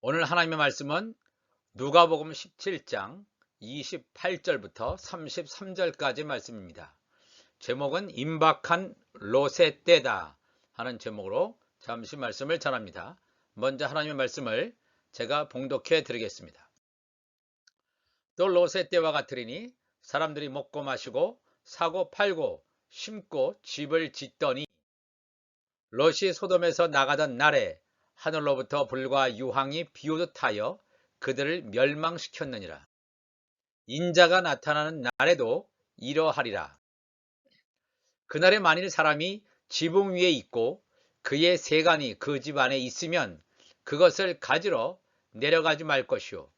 오늘 하나님의 말씀은 누가복음 17장 28절부터 33절까지 말씀입니다. 제목은 임박한 롯의 때다 하는 제목으로 잠시 말씀을 전합니다. 먼저 하나님의 말씀을 제가 봉독해 드리겠습니다. 또 롯의 때와 같으리니 사람들이 먹고 마시고 사고 팔고 심고 집을 짓더니 롯이 소돔에서 나가던 날에 하늘로부터 불과 유황이 비오듯 하여 그들을 멸망시켰느니라. 인자가 나타나는 날에도 이러하리라. 그날에 만일 사람이 지붕 위에 있고 그의 세간이 그 집 안에 있으면 그것을 가지러 내려가지 말 것이요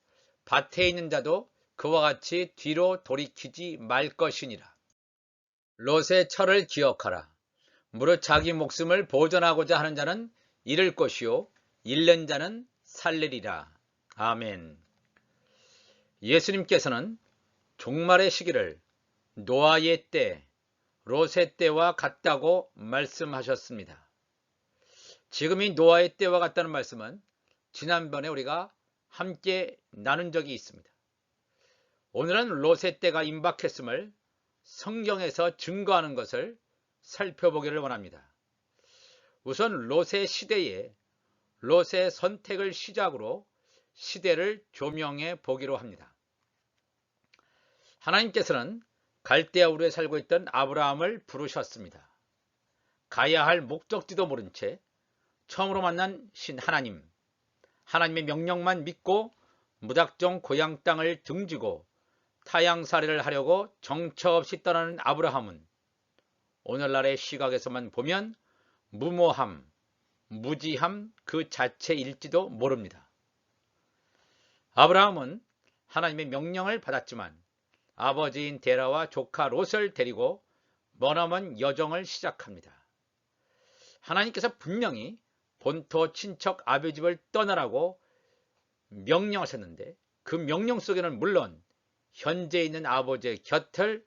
밭에 있는 자도 그와 같이 뒤로 돌이키지 말 것이니라. 롯의 철을 기억하라. 무릇 자기 목숨을 보존하고자 하는 자는 잃을 것이요 잃는 자는 살리리라. 아멘. 예수님께서는 종말의 시기를 노아의 때, 롯의 때와 같다고 말씀하셨습니다. 지금이 노아의 때와 같다는 말씀은 지난번에 우리가 함께 나눈 적이 있습니다. 오늘은 롯의 때가 임박했음을 성경에서 증거하는 것을 살펴보기를 원합니다. 우선 롯의 시대에 롯의 선택을 시작으로 시대를 조명해 보기로 합니다. 하나님께서는 갈대아 우르에 살고 있던 아브라함을 부르셨습니다. 가야 할 목적지도 모른 채 처음으로 만난 신 하나님, 하나님의 명령만 믿고 무작정 고향 땅을 등지고 타향살이를 하려고 정처 없이 떠나는 아브라함은 오늘날의 시각에서만 보면 무모함, 무지함 그 자체일지도 모릅니다. 아브라함은 하나님의 명령을 받았지만 아버지인 데라와 조카 롯을 데리고 머나먼 여정을 시작합니다. 하나님께서 분명히 본토 친척 아비 집을 떠나라고 명령하셨는데 그 명령 속에는 물론 현재 있는 아버지의 곁을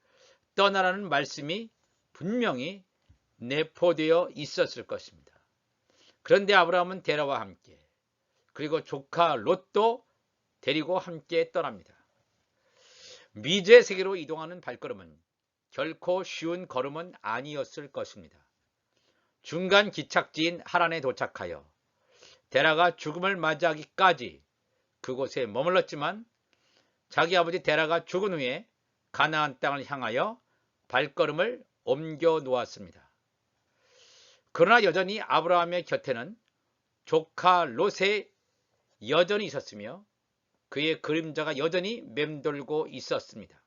떠나라는 말씀이 분명히 내포되어 있었을 것입니다. 그런데 아브라함은 데라와 함께 그리고 조카 롯도 데리고 함께 떠납니다. 미지의 세계로 이동하는 발걸음은 결코 쉬운 걸음은 아니었을 것입니다. 중간 기착지인 하란에 도착하여 데라가 죽음을 맞이하기까지 그곳에 머물렀지만 자기 아버지 데라가 죽은 후에 가나안 땅을 향하여 발걸음을 옮겨 놓았습니다. 그러나 여전히 아브라함의 곁에는 조카 롯의 여전히 있었으며 그의 그림자가 여전히 맴돌고 있었습니다.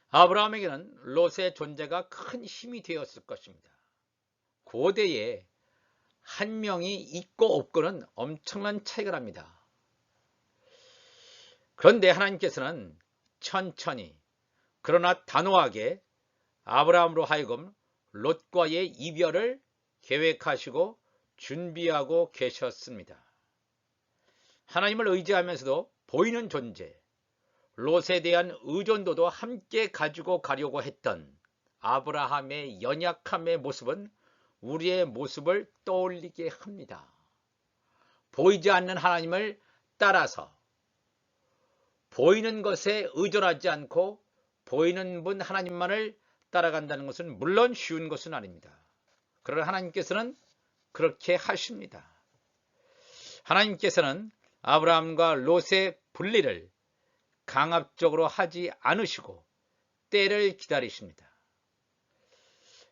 아브라함에게는 롯의 존재가 큰 힘이 되었을 것입니다. 고대에 한 명이 있고 없고는 엄청난 차이가 납니다. 그런데 하나님께서는 천천히 그러나 단호하게 아브라함으로 하여금 롯과의 이별을 계획하시고 준비하고 계셨습니다. 하나님을 의지하면서도 보이는 존재, 롯에 대한 의존도도 함께 가지고 가려고 했던 아브라함의 연약함의 모습은 우리의 모습을 떠올리게 합니다. 보이지 않는 하나님을 따라서 보이는 것에 의존하지 않고 보이는 분 하나님만을 따라간다는 것은 물론 쉬운 것은 아닙니다. 그러나 하나님께서는 그렇게 하십니다. 하나님께서는 아브라함과 롯의 분리를 강압적으로 하지 않으시고 때를 기다리십니다.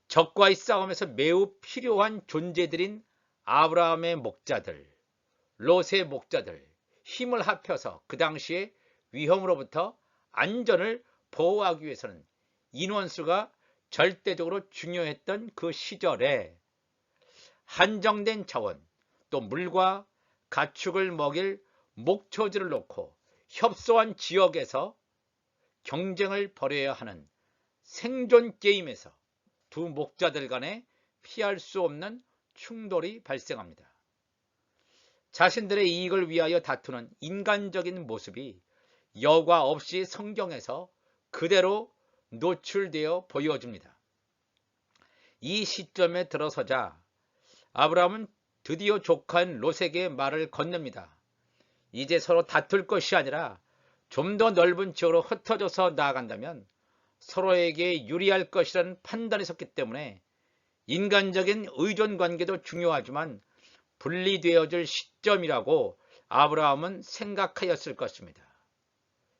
적과의 싸움에서 매우 필요한 존재들인 아브라함의 목자들, 롯의 목자들, 힘을 합해서 그 당시에 위험으로부터 안전을 보호하기 위해서는 인원수가 절대적으로 중요했던 그 시절에 한정된 자원, 또 물과 가축을 먹일 목초지를 놓고 협소한 지역에서 경쟁을 벌여야 하는 생존 게임에서 두 목자들 간에 피할 수 없는 충돌이 발생합니다. 자신들의 이익을 위하여 다투는 인간적인 모습이 여과 없이 성경에서 그대로 노출되어 보여집니다. 이 시점에 들어서자 아브라함은 드디어 조카인 롯에게 말을 건넵니다. 이제 서로 다툴 것이 아니라 좀 더 넓은 지역으로 흩어져서 나아간다면 서로에게 유리할 것이라는 판단이 섰기 때문에 인간적인 의존 관계도 중요하지만 분리되어질 시점이라고 아브라함은 생각하였을 것입니다.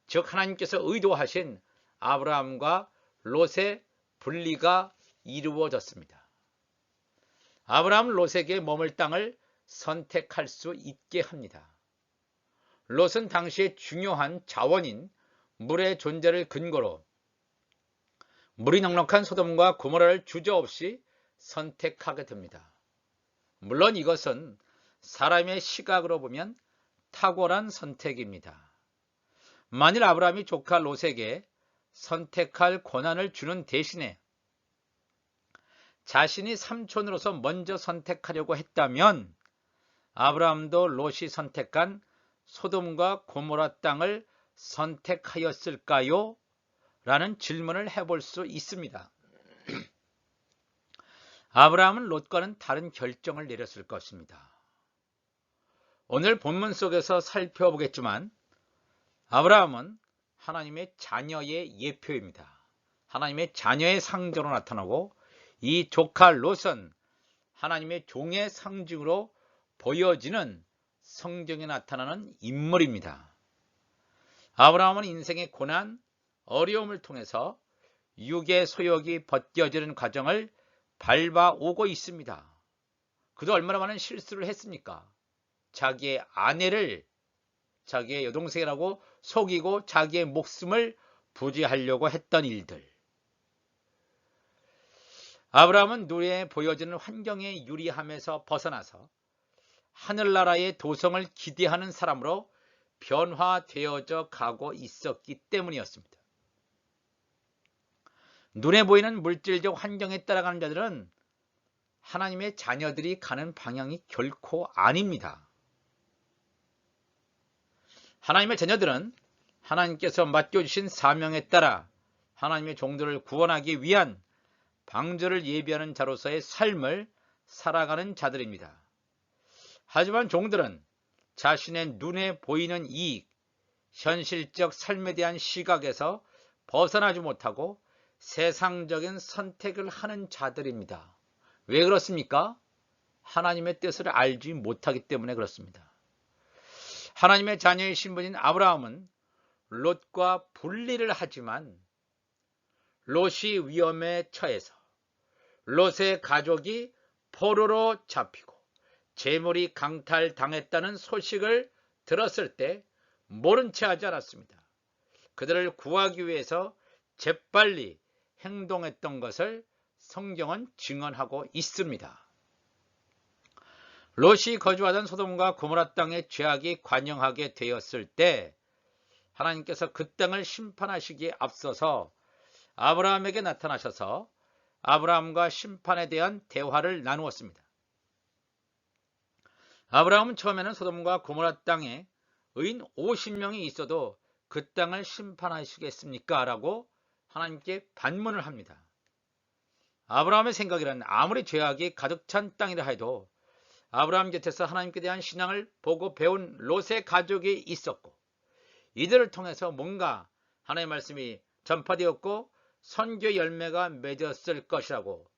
즉 하나님께서 의도하신 아브라함과 롯의 분리가 이루어졌습니다. 아브라함은 롯에게 머물 땅을 선택할 수 있게 합니다. 롯은 당시의 중요한 자원인 물의 존재를 근거로 물이 넉넉한 소돔과 고모라를 주저없이 선택하게 됩니다. 물론 이것은 사람의 시각으로 보면 탁월한 선택입니다. 만일 아브라함이 조카 롯에게 선택할 권한을 주는 대신에 자신이 삼촌으로서 먼저 선택하려고 했다면 아브라함도 롯이 선택한 소돔과 고모라 땅을 선택하였을까요? 라는 질문을 해볼 수 있습니다. 아브라함은 롯과는 다른 결정을 내렸을 것입니다. 오늘 본문 속에서 살펴보겠지만 아브라함은 하나님의 자녀의 예표입니다. 하나님의 자녀의 상징으로 나타나고 이 조카 롯은 하나님의 종의 상징으로 보여지는 성경에 나타나는 인물입니다. 아브라함은 인생의 고난, 어려움을 통해서 육의 소욕이 벗겨지는 과정을 밟아오고 있습니다. 그도 얼마나 많은 실수를 했습니까? 자기의 아내를 자기의 여동생이라고 속이고 자기의 목숨을 부지하려고 했던 일들. 아브라함은 눈에 보여지는 환경의 유리함에서 벗어나서 하늘나라의 도성을 기대하는 사람으로 변화되어져 가고 있었기 때문이었습니다. 눈에 보이는 물질적 환경에 따라가는 자들은 하나님의 자녀들이 가는 방향이 결코 아닙니다. 하나님의 자녀들은 하나님께서 맡겨주신 사명에 따라 하나님의 종들을 구원하기 위한 방주를 예비하는 자로서의 삶을 살아가는 자들입니다. 하지만 종들은 자신의 눈에 보이는 이익, 현실적 삶에 대한 시각에서 벗어나지 못하고 세상적인 선택을 하는 자들입니다. 왜 그렇습니까? 하나님의 뜻을 알지 못하기 때문에 그렇습니다. 하나님의 자녀의 신분인 아브라함은 롯과 분리를 하지만 롯이 위험에 처해서 롯의 가족이 포로로 잡히고 재물이 강탈당했다는 소식을 들었을 때 모른 채 하지 않았습니다. 그들을 구하기 위해서 재빨리 행동했던 것을 성경은 증언하고 있습니다. 롯이 거주하던 소돔과 고모라 땅의 죄악이 관영하게 되었을 때 하나님께서 그 땅을 심판하시기에 앞서서 아브라함에게 나타나셔서 아브라함과 심판에 대한 대화를 나누었습니다. 아브라함은 처음에는 소돔과 고모라 땅에 의인 50명이 있어도 그 땅을 심판하시겠습니까? 라고 하나님께 반문을 합니다. 아브라함의 생각이란 아무리 죄악이 가득 찬 땅이라 해도 아브라함 곁에서 하나님께 대한 신앙을 보고 배운 롯의 가족이 있었고 이들을 통해서 뭔가 하나님의 말씀이 전파되었고 선교 열매가 맺었을 것이라고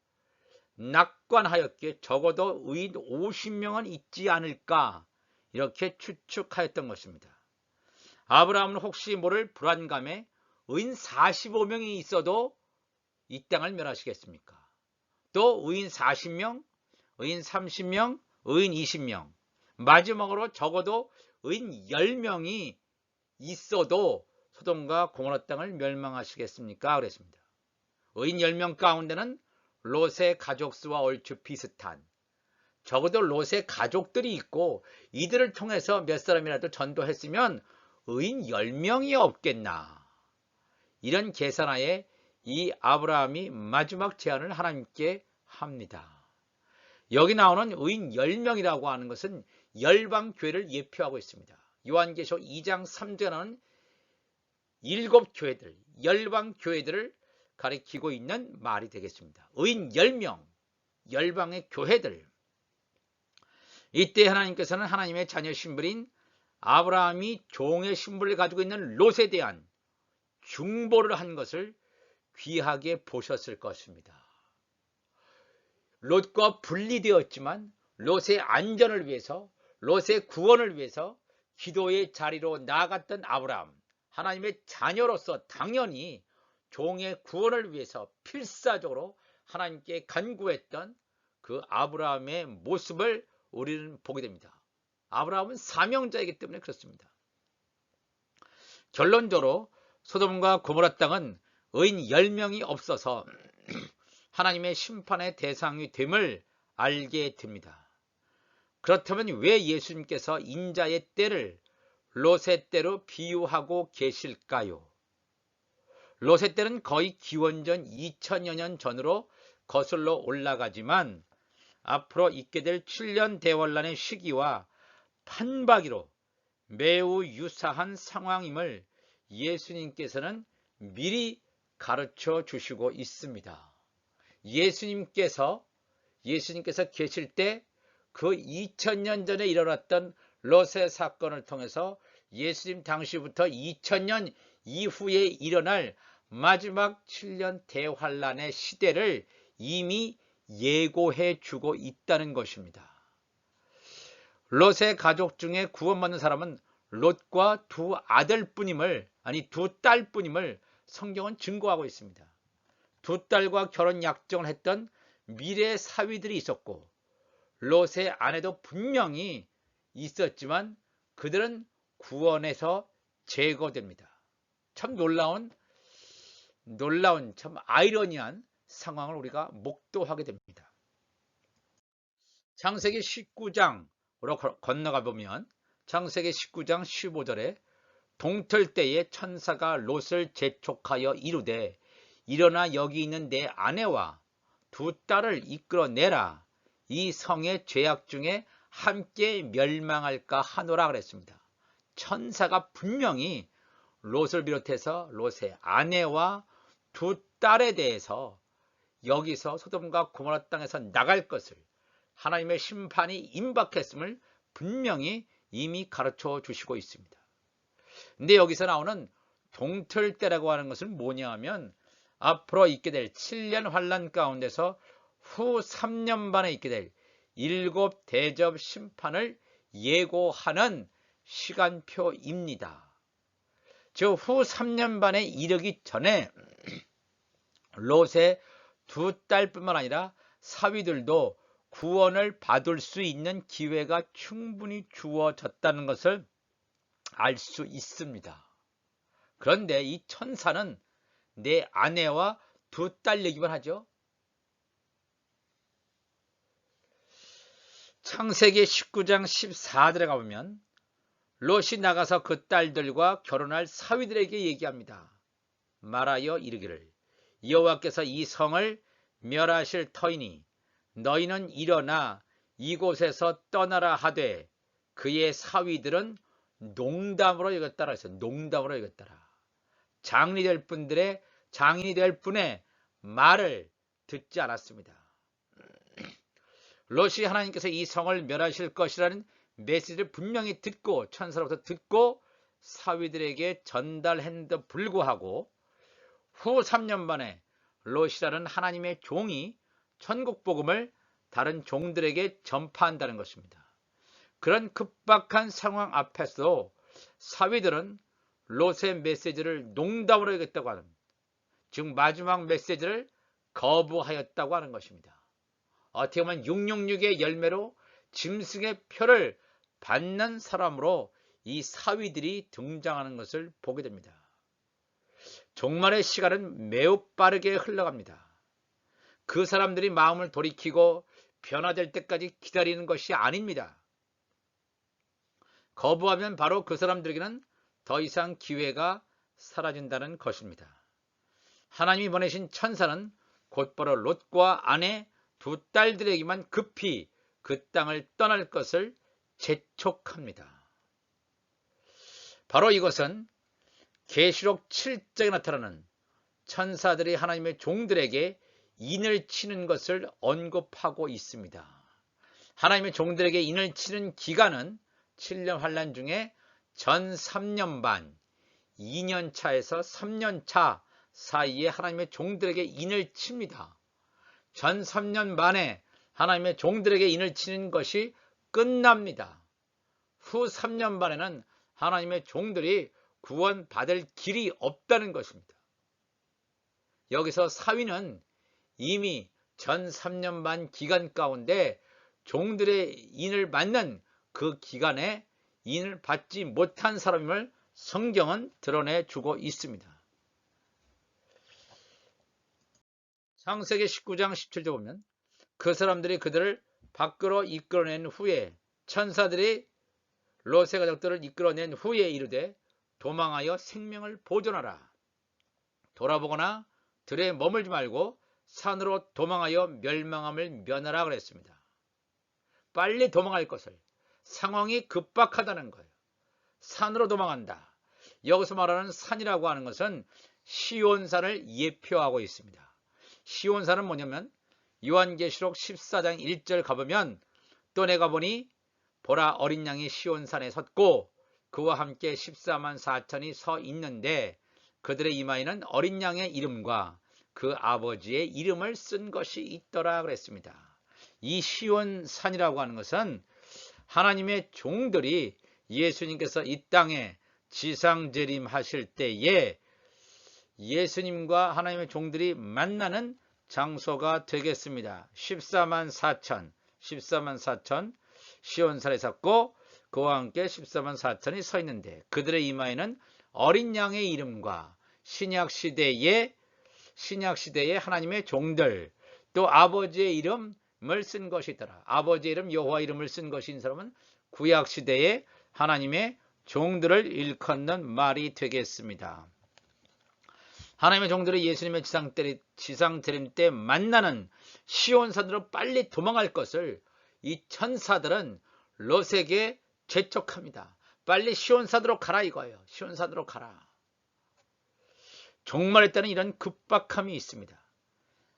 낙관하였기에 적어도 의인 50명은 있지 않을까 이렇게 추측하였던 것입니다. 아브라함은 혹시 모를 불안감에 의인 45명이 있어도 이 땅을 멸하시겠습니까? 또 의인 40명, 의인 30명, 의인 20명, 마지막으로 적어도 의인 10명이 있어도 소돔과 고모라 땅을 멸망하시겠습니까? 그랬습니다. 의인 10명 가운데는 롯의 가족 수와 얼추 비슷한 적어도 롯의 가족들이 있고 이들을 통해서 몇 사람이라도 전도했으면 의인 10명이 없겠나. 이런 계산하에 이 아브라함이 마지막 제안을 하나님께 합니다. 여기 나오는 의인 10명이라고 하는 것은 열방교회를 예표하고 있습니다. 요한계시록 2장 3절에 나오는 7교회들, 열방교회들을 가리키고 있는 말이 되겠습니다. 의인 10명, 열방의 교회들. 이때 하나님께서는 하나님의 자녀 신분인 아브라함이 종의 신분을 가지고 있는 롯에 대한 중보를 한 것을 귀하게 보셨을 것입니다. 롯과 분리되었지만 롯의 안전을 위해서, 롯의 구원을 위해서 기도의 자리로 나아갔던 아브라함, 하나님의 자녀로서 당연히 종의 구원을 위해서 필사적으로 하나님께 간구했던 그 아브라함의 모습을 우리는 보게 됩니다. 아브라함은 사명자이기 때문에 그렇습니다. 결론적으로 소돔과 고모라 땅은 의인 10명이 없어서 하나님의 심판의 대상이 됨을 알게 됩니다. 그렇다면 왜 예수님께서 인자의 때를 롯의 때로 비유하고 계실까요? 롯의 때는 거의 기원전 2000여 년 전으로 거슬러 올라가지만 앞으로 있게 될 7년 대환란의 시기와 판박이로 매우 유사한 상황임을 예수님께서는 미리 가르쳐 주시고 있습니다. 예수님께서 계실 때 그 2000년 전에 일어났던 롯의 사건을 통해서 예수님 당시부터 2000년 이후에 일어날 마지막 7년 대환란의 시대를 이미 예고해 주고 있다는 것입니다. 롯의 가족 중에 구원받는 사람은 롯과 두 딸뿐임을 성경은 증거하고 있습니다. 두 딸과 결혼 약정을 했던 미래 사위들이 있었고 롯의 아내도 분명히 있었지만 그들은 구원에서 제거됩니다. 참 놀라운 참 아이러니한 상황을 우리가 목도하게 됩니다. 창세기 19장으로 건너가 보면 창세기 19장 15절에 동틀 때에 천사가 롯을 재촉하여 이르되 일어나 여기 있는 내 아내와 두 딸을 이끌어내라. 이 성의 죄악 중에 함께 멸망할까 하노라 그랬습니다. 천사가 분명히 롯을 비롯해서 롯의 아내와 두 딸에 대해서 여기서 소돔과 고모라 땅에서 나갈 것을 하나님의 심판이 임박했음을 분명히 이미 가르쳐 주시고 있습니다. 근데 여기서 나오는 동틀 때라고 하는 것은 뭐냐 하면 앞으로 있게 될 7년 환란 가운데서 후 3년 반에 있게 될 7대접 심판을 예고하는 시간표입니다. 즉 후 3년 반에 이르기 전에 롯의 두 딸뿐만 아니라 사위들도 구원을 받을 수 있는 기회가 충분히 주어졌다는 것을 알 수 있습니다. 그런데 이 천사는 내 아내와 두 딸 얘기만 하죠. 창세기 19장 14절에 가보면 롯이 나가서 그 딸들과 결혼할 사위들에게 얘기합니다. 말하여 이르기를 여호와께서 이 성을 멸하실 터이니 너희는 일어나 이곳에서 떠나라 하되 그의 사위들은 농담으로 여겼다라 했어요. 농담으로 여겼다라. 장인이 될 분의 말을 듣지 않았습니다. 롯이 하나님께서 이 성을 멸하실 것이라는 메시지를 분명히 듣고 천사로부터 듣고 사위들에게 전달했는데도 불구하고 후 3년 만에 롯이라는 하나님의 종이 천국 복음을 다른 종들에게 전파한다는 것입니다. 그런 급박한 상황 앞에서도 사위들은 롯의 메시지를 농담으로 여겼다고 하는, 즉 마지막 메시지를 거부하였다고 하는 것입니다. 어떻게 보면 666의 열매로 짐승의 표를 받는 사람으로 이 사위들이 등장하는 것을 보게 됩니다. 종말의 시간은 매우 빠르게 흘러갑니다. 그 사람들이 마음을 돌이키고 변화될 때까지 기다리는 것이 아닙니다. 거부하면 바로 그 사람들에게는 더 이상 기회가 사라진다는 것입니다. 하나님이 보내신 천사는 곧바로 롯과 아내 두 딸들에게만 급히 그 땅을 떠날 것을 재촉합니다. 바로 이것은 계시록 7장에 나타나는 천사들이 하나님의 종들에게 인을 치는 것을 언급하고 있습니다. 하나님의 종들에게 인을 치는 기간은 7년 환란 중에 전 3년 반, 2년 차에서 3년 차 사이에 하나님의 종들에게 인을 칩니다. 전 3년 반에 하나님의 종들에게 인을 치는 것이 끝납니다. 후 3년 반에는 하나님의 종들이 구원받을 길이 없다는 것입니다. 여기서 사위는 이미 전 3년 반 기간 가운데 종들의 인을 맞는 그 기간에 인을 받지 못한 사람임을 성경은 드러내주고 있습니다. 창세기 19장 17절 보면 그 사람들이 그들을 밖으로 이끌어낸 후에 천사들이 롯의 가족들을 이끌어낸 후에 이르되 도망하여 생명을 보존하라. 돌아보거나 들에 머물지 말고 산으로 도망하여 멸망함을 면하라 그랬습니다. 빨리 도망할 것을, 상황이 급박하다는 거예요. 산으로 도망한다. 여기서 말하는 산이라고 하는 것은 시온산을 예표하고 있습니다. 시온산은 뭐냐면 요한계시록 14장 1절 가보면 또 내가 보니 보라 어린 양이 시온산에 섰고 그와 함께 14만 4천이 서 있는데 그들의 이마에는 어린 양의 이름과 그 아버지의 이름을 쓴 것이 있더라 그랬습니다. 이 시온산이라고 하는 것은 하나님의 종들이 예수님께서 이 땅에 지상재림하실 때에 예수님과 하나님의 종들이 만나는 장소가 되겠습니다. 14만 4천 시온산에 섰고 그와 함께 14만 4천이 서 있는데 그들의 이마에는 어린 양의 이름과 신약시대의 하나님의 종들 또 아버지의 이름을 쓴 것이 있더라. 아버지의 이름 여호와 이름을 쓴 것인 사람은 구약시대의 하나님의 종들을 일컫는 말이 되겠습니다. 하나님의 종들이 예수님의 지상재림 때 만나는 시온산으로 빨리 도망할 것을 이 천사들은 롯에게 재촉합니다. 빨리 시온산으로 가라 이거예요. 시온산으로 가라. 종말에 따른 이런 급박함이 있습니다.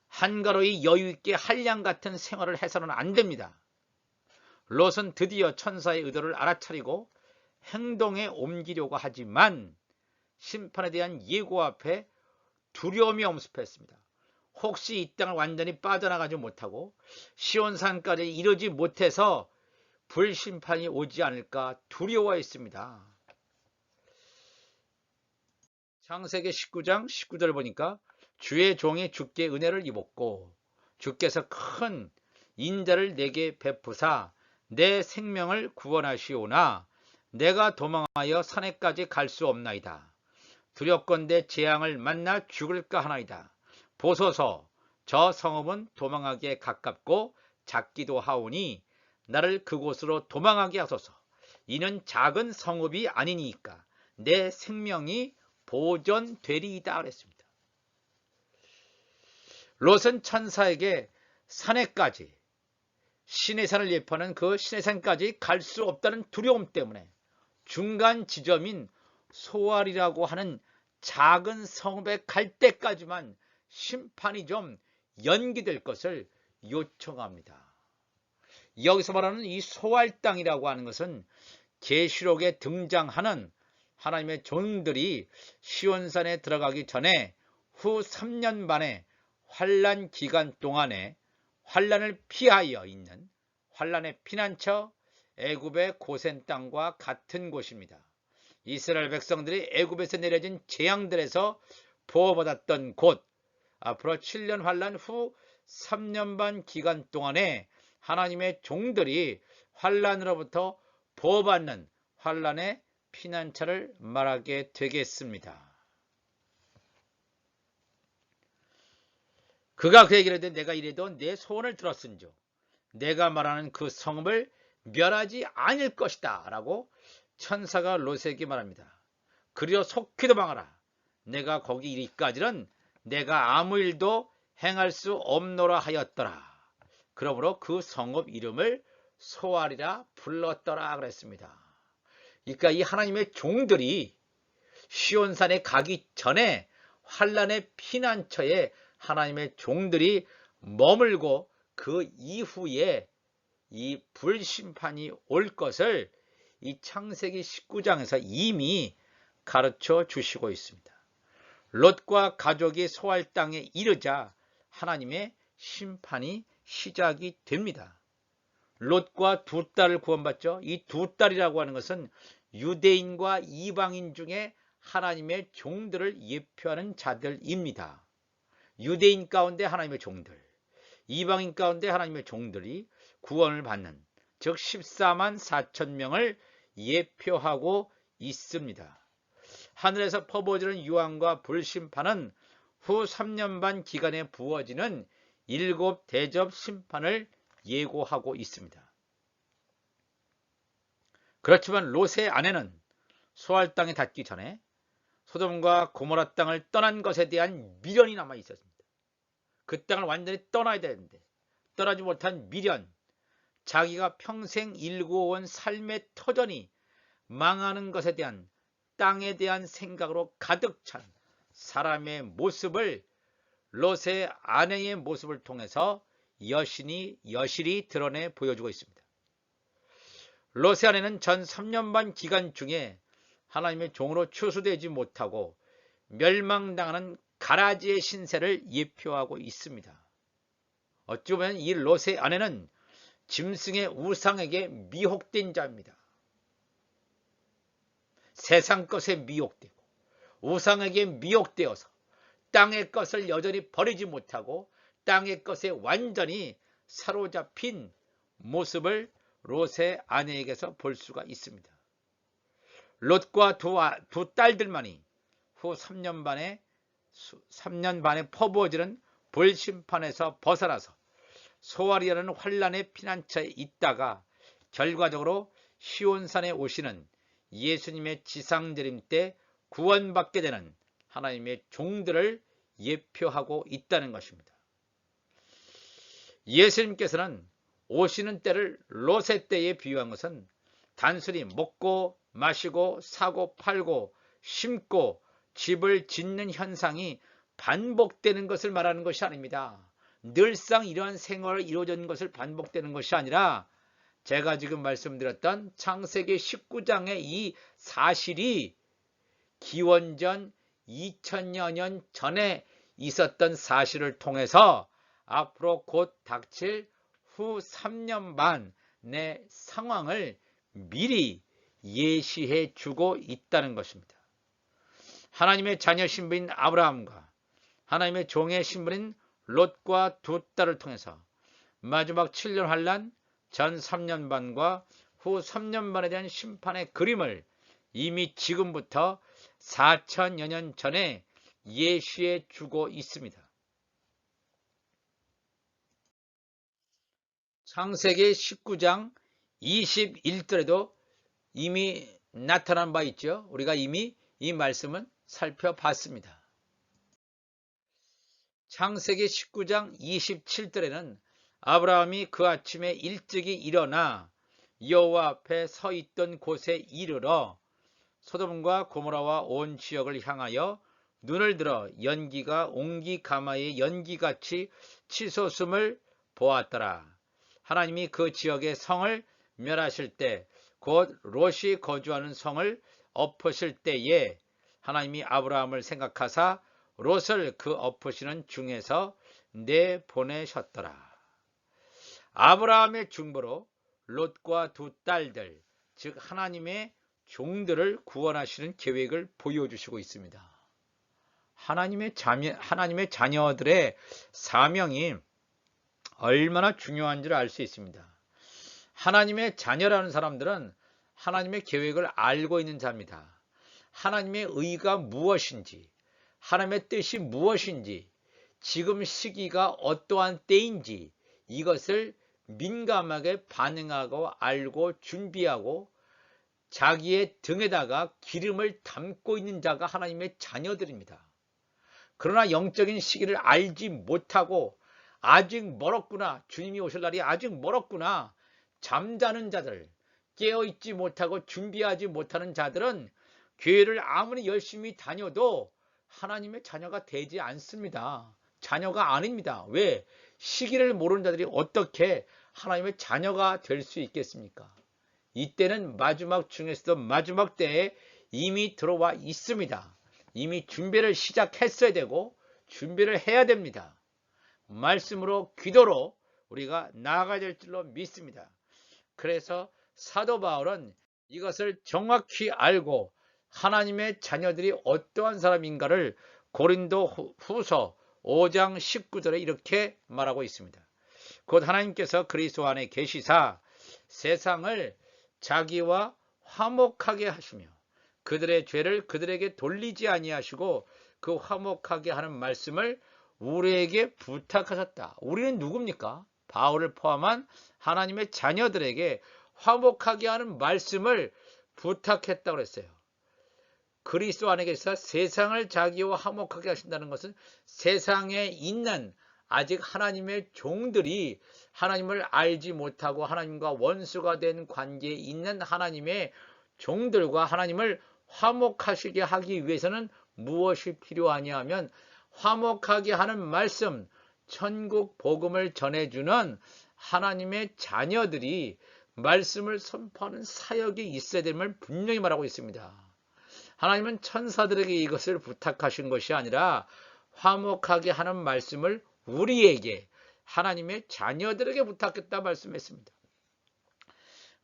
한가로이 여유있게 한량 같은 생활을 해서는 안 됩니다. 롯은 드디어 천사의 의도를 알아차리고 행동에 옮기려고 하지만 심판에 대한 예고 앞에 두려움이 엄습했습니다. 혹시 이 땅을 완전히 빠져나가지 못하고 시온산까지 이르지 못해서 불심판이 오지 않을까 두려워했습니다. 창세기 19장 19절을 보니까 주의 종이 주께 은혜를 입었고 주께서 큰 인자를 내게 베푸사 내 생명을 구원하시오나 내가 도망하여 산에까지 갈 수 없나이다. 두렵건대 재앙을 만나 죽을까 하나이다. 보소서 저 성읍은 도망하기에 가깝고 작기도 하오니 나를 그곳으로 도망하게 하소서. 이는 작은 성읍이 아니니까 내 생명이 보존되리이다 그랬습니다. 롯은 천사에게 산에까지 신의 산을 예표하는 그 신의 산까지 갈 수 없다는 두려움 때문에 중간 지점인 소알이라고 하는 작은 성읍에 갈 때까지만 심판이 좀 연기될 것을 요청합니다. 여기서 말하는 이 소알 땅이라고 하는 것은 계시록에 등장하는 하나님의 종들이 시온산에 들어가기 전에 후 3년 반의 환란 기간 동안에 환란을 피하여 있는 환란의 피난처 애굽의 고센 땅과 같은 곳입니다. 이스라엘 백성들이 애굽에서 내려진 재앙들에서 보호받았던 곳, 앞으로 7년 환란 후 3년 반 기간 동안에 하나님의 종들이 환란으로부터 보호받는 환란의 피난처를 말하게 되겠습니다. 그가 그에게 이르되 내가 이래도 내 소원을 들었은즉 내가 말하는 그 성읍을 멸하지 않을 것이다 라고 천사가 롯에게 말합니다. 그리로 속히 도망하라. 내가 거기 이르기까지는 내가 아무 일도 행할 수 없노라 하였더라. 그러므로 그 성읍 이름을 소알이라 불렀더라 그랬습니다. 그러니까 이 하나님의 종들이 시온산에 가기 전에 환란의 피난처에 하나님의 종들이 머물고 그 이후에 이 불심판이 올 것을 이 창세기 19장에서 이미 가르쳐 주시고 있습니다. 롯과 가족이 소알 땅에 이르자 하나님의 심판이 시작이 됩니다. 롯과 두 딸을 구원받죠. 이 두 딸이라고 하는 것은 유대인과 이방인 중에 하나님의 종들을 예표하는 자들입니다. 유대인 가운데 하나님의 종들, 이방인 가운데 하나님의 종들이 구원을 받는, 즉 14만 4천 명을 예표하고 있습니다. 하늘에서 퍼부어지는 유황과 불심판은 후 3년 반 기간에 부어지는 7대접 심판을 예고하고 있습니다. 그렇지만 롯의 아내는 소알 땅에 닿기 전에 소돔과 고모라 땅을 떠난 것에 대한 미련이 남아 있었습니다. 그 땅을 완전히 떠나야 되는데 떠나지 못한 미련, 자기가 평생 일구어온 삶의 터전이 망하는 것에 대한 땅에 대한 생각으로 가득 찬 사람의 모습을 롯의 아내의 모습을 통해서 여실히 드러내 보여주고 있습니다. 롯의 아내는 전 3년 반 기간 중에 하나님의 종으로 추수되지 못하고 멸망당하는 가라지의 신세를 예표하고 있습니다. 어찌 보면 이 롯의 아내는 짐승의 우상에게 미혹된 자입니다. 세상 것에 미혹되고 우상에게 미혹되어서 땅의 것을 여전히 버리지 못하고 땅의 것에 완전히 사로잡힌 모습을 롯의 아내에게서 볼 수가 있습니다. 롯과 두 딸들만이 후 3년 반에 퍼부어지는 불심판에서 벗어나서 소알이라는 환란의 피난처에 있다가 결과적으로 시온산에 오시는 예수님의 지상재림 때 구원받게 되는 하나님의 종들을 예표하고 있다는 것입니다. 예수님께서는 오시는 때를 롯의 때에 비유한 것은 단순히 먹고 마시고 사고 팔고 심고 집을 짓는 현상이 반복되는 것을 말하는 것이 아닙니다. 늘상 이러한 생활을 이루어지는 것을 반복되는 것이 아니라 제가 지금 말씀드렸던 창세기 19장의 이 사실이 기원전 2000여 년 전에 있었던 사실을 통해서 앞으로 곧 닥칠 후 3년 반의 상황을 미리 예시해 주고 있다는 것입니다. 하나님의 자녀 신부인 아브라함과 하나님의 종의 신부인 롯과 두 딸을 통해서 마지막 7년 환란, 전 3년 반과 후 3년 반에 대한 심판의 그림을 이미 지금부터 4000여 년 전에 예시해 주고 있습니다. 창세기 19장 21절에도 이미 나타난 바 있죠. 우리가 이미 이 말씀은 살펴봤습니다. 창세기 19장 27절에는 아브라함이 그 아침에 일찍이 일어나 여호와 앞에 서 있던 곳에 이르러 소돔과 고모라와 온 지역을 향하여 눈을 들어 연기가 옹기 가마의 연기같이 치솟음을 보았더라. 하나님이 그 지역의 성을 멸하실 때 곧 롯이 거주하는 성을 엎으실 때에 하나님이 아브라함을 생각하사 롯을 그 엎으시는 중에서 내보내셨더라. 아브라함의 중보로 롯과 두 딸들, 즉 하나님의 종들을 구원하시는 계획을 보여주시고 있습니다. 하나님의 자녀들의 사명이 얼마나 중요한지를 알 수 있습니다. 하나님의 자녀라는 사람들은 하나님의 계획을 알고 있는 자입니다. 하나님의 의가 무엇인지, 하나님의 뜻이 무엇인지, 지금 시기가 어떠한 때인지 이것을 민감하게 반응하고 알고 준비하고 자기의 등에다가 기름을 담고 있는 자가 하나님의 자녀들입니다. 그러나 영적인 시기를 알지 못하고 아직 멀었구나, 주님이 오실 날이 아직 멀었구나, 잠자는 자들, 깨어있지 못하고 준비하지 못하는 자들은 교회를 아무리 열심히 다녀도 하나님의 자녀가 되지 않습니다. 자녀가 아닙니다. 왜? 시기를 모르는 자들이 어떻게 하나님의 자녀가 될 수 있겠습니까? 이때는 마지막 중에서도 마지막 때에 이미 들어와 있습니다. 이미 준비를 시작했어야 되고 준비를 해야 됩니다. 말씀으로 기도로 우리가 나아가야 될 줄로 믿습니다. 그래서 사도 바울은 이것을 정확히 알고 하나님의 자녀들이 어떠한 사람인가를 고린도 후서 5장 19절에 이렇게 말하고 있습니다. 곧 하나님께서 그리스도 안에 계시사 세상을 자기와 화목하게 하시며 그들의 죄를 그들에게 돌리지 아니하시고 그 화목하게 하는 말씀을 우리에게 부탁하셨다. 우리는 누굽니까? 바울을 포함한 하나님의 자녀들에게 화목하게 하는 말씀을 부탁했다고 했어요. 그리스도 안에 계셔서 세상을 자기와 화목하게 하신다는 것은 세상에 있는 아직 하나님의 종들이 하나님을 알지 못하고 하나님과 원수가 된 관계에 있는 하나님의 종들과 하나님을 화목하시게 하기 위해서는 무엇이 필요하냐 하면 화목하게 하는 말씀, 천국 복음을 전해주는 하나님의 자녀들이 말씀을 선포하는 사역이 있어야 됨을 분명히 말하고 있습니다. 하나님은 천사들에게 이것을 부탁하신 것이 아니라 화목하게 하는 말씀을 우리에게 하나님의 자녀들에게 부탁했다 말씀했습니다.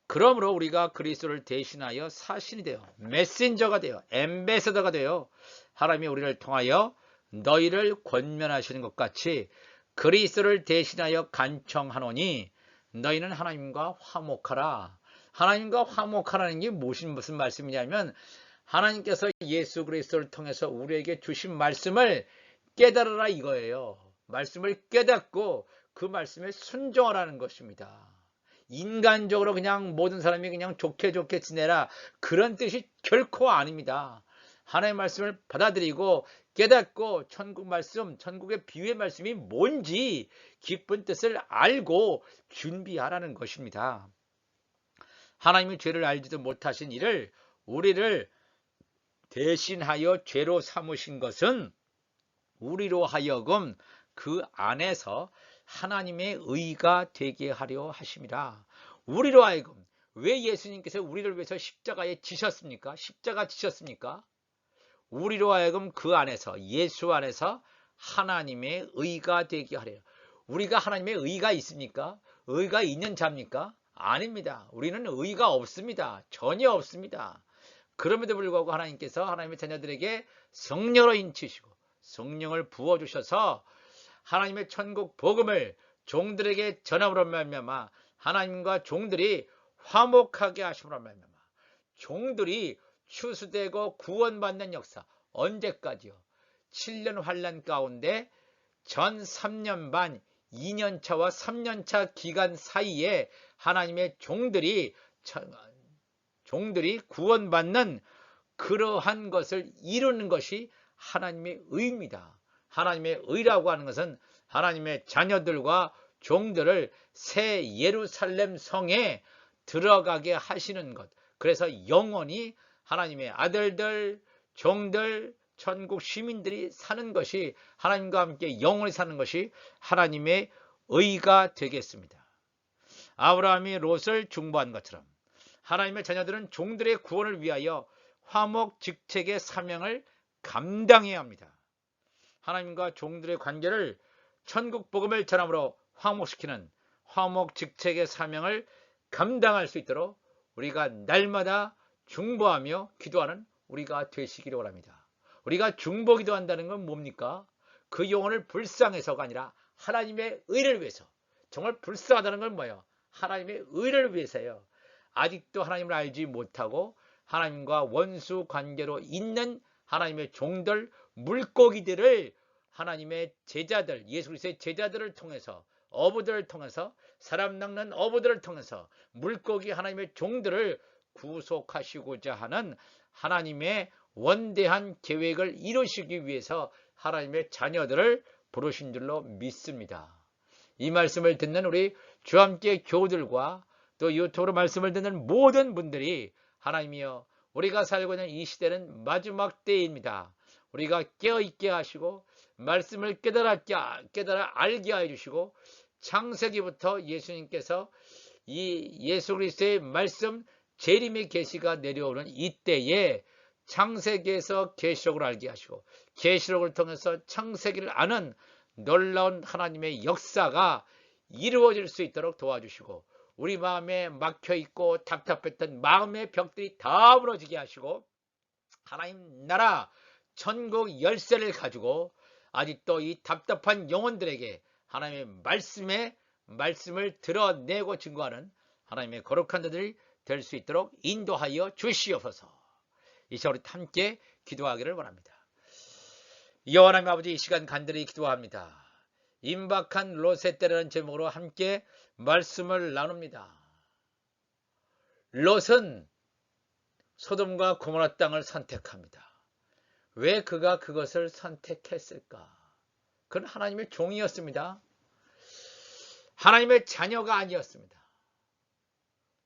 그러므로 우리가 그리스도를 대신하여 사신이 되어 메신저가 되어 엠베서더가 되어 하나님이 우리를 통하여 너희를 권면하시는 것 같이 그리스도를 대신하여 간청하노니 너희는 하나님과 화목하라. 하나님과 화목하라는 게 무슨 말씀이냐면 하나님께서 예수 그리스도를 통해서 우리에게 주신 말씀을 깨달으라 이거예요. 말씀을 깨닫고 그 말씀에 순종하라는 것입니다. 인간적으로 그냥 모든 사람이 그냥 좋게 지내라 그런 뜻이 결코 아닙니다. 하나님의 말씀을 받아들이고 깨닫고 천국 말씀, 천국의 비유의 말씀이 뭔지 깊은 뜻을 알고 준비하라는 것입니다. 하나님이 죄를 알지도 못하신 이를 우리를 대신하여 죄로 삼으신 것은 우리로 하여금 그 안에서 하나님의 의가 되게 하려 하심이라. 우리로 하여금 왜 예수님께서 우리를 위해서 십자가에 지셨습니까? 십자가 지셨습니까? 우리로 하여금 그 안에서 예수 안에서 하나님의 의가 되게 하래요. 우리가 하나님의 의가 있습니까? 의가 있는 자입니까? 아닙니다. 우리는 의가 없습니다. 전혀 없습니다. 그럼에도 불구하고 하나님께서 하나님의 자녀들에게 성령으로 인치시고 성령을 부어주셔서 하나님의 천국 복음을 종들에게 전함으로 말미암아 하나님과 종들이 화목하게 하심으로 말미암아 종들이 추수되고 구원받는 역사 언제까지요? 7년 환란 가운데 전 3년 반 2년차와 3년차 기간 사이에 하나님의 종들이 구원받는 그러한 것을 이루는 것이 하나님의 의입니다. 하나님의 의라고 하는 것은 하나님의 자녀들과 종들을 새 예루살렘 성에 들어가게 하시는 것. 그래서 영원히 하나님의 아들들, 종들, 천국 시민들이 사는 것이 하나님과 함께 영원히 사는 것이 하나님의 의가 되겠습니다. 아브라함이 롯을 중보한 것처럼 하나님의 자녀들은 종들의 구원을 위하여 화목 직책의 사명을 감당해야 합니다. 하나님과 종들의 관계를 천국 복음을 전함으로 화목시키는 화목 직책의 사명을 감당할 수 있도록 우리가 날마다 중보하며 기도하는 우리가 되시기를 원합니다. 우리가 중보 기도한다는 건 뭡니까? 그 영혼을 불쌍해서가 아니라 하나님의 의를 위해서. 정말 불쌍하다는 건 뭐예요? 하나님의 의를 위해서예요. 아직도 하나님을 알지 못하고 하나님과 원수 관계로 있는 하나님의 종들, 물고기들을 하나님의 제자들, 예수 그리스도의 제자들을 통해서 어부들을 통해서 사람 낚는 어부들을 통해서 물고기 하나님의 종들을 구속하시고자 하는 하나님의 원대한 계획을 이루시기 위해서 하나님의 자녀들을 부르신 줄로 믿습니다. 이 말씀을 듣는 우리 주함께 교우들과 또 유튜브로 말씀을 듣는 모든 분들이 하나님이여 우리가 살고 있는 이 시대는 마지막 때입니다. 우리가 깨어있게 하시고 말씀을 깨달아 알게 해주시고 창세기부터 예수님께서 이 예수 그리스도의 말씀 재림의 계시가 내려오는 이때에 창세기에서 계시록을 알게 하시고 계시록을 통해서 창세기를 아는 놀라운 하나님의 역사가 이루어질 수 있도록 도와주시고 우리 마음에 막혀있고 답답했던 마음의 벽들이 다 무너지게 하시고 하나님 나라 천국 열쇠를 가지고 아직도 이 답답한 영혼들에게 하나님의 말씀을 드러내고 증거하는 하나님의 거룩한 자들이 될 수 있도록 인도하여 주시옵소서. 이 시간 우리 함께 기도하기를 원합니다. 여호와 하나님 아버지, 이 시간 간절히 기도합니다. 임박한 롯의 때라는 제목으로 함께 말씀을 나눕니다. 롯은 소돔과 고모라 땅을 선택합니다. 왜 그가 그것을 선택했을까? 그는 하나님의 종이었습니다. 하나님의 자녀가 아니었습니다.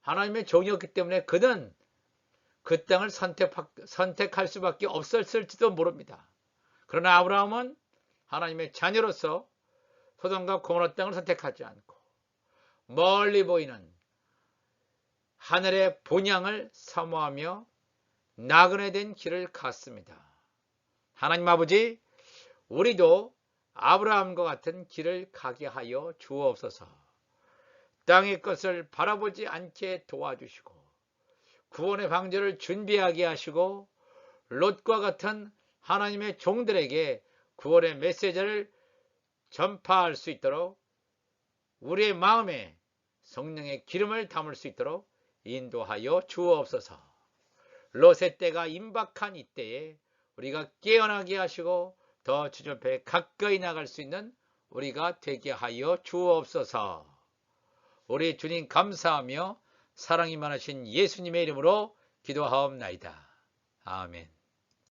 하나님의 종이었기 때문에 그는 그 땅을 선택할 수밖에 없었을지도 모릅니다. 그러나 아브라함은 하나님의 자녀로서 소돔과 고모라 땅을 선택하지 않고 멀리 보이는 하늘의 본향을 사모하며 나그네 된 길을 갔습니다. 하나님 아버지, 우리도 아브라함과 같은 길을 가게 하여 주옵소서. 땅의 것을 바라보지 않게 도와주시고 구원의 방주를 준비하게 하시고 롯과 같은 하나님의 종들에게 구원의 메시지를 전파할 수 있도록 우리의 마음에 성령의 기름을 담을 수 있도록 인도하여 주옵소서. 롯의 때가 임박한 이때에 우리가 깨어나게 하시고 더 주님 앞에 가까이 나갈 수 있는 우리가 되게 하여 주옵소서. 우리 주님 감사하며 사랑이 많으신 예수님의 이름으로 기도하옵나이다. 아멘.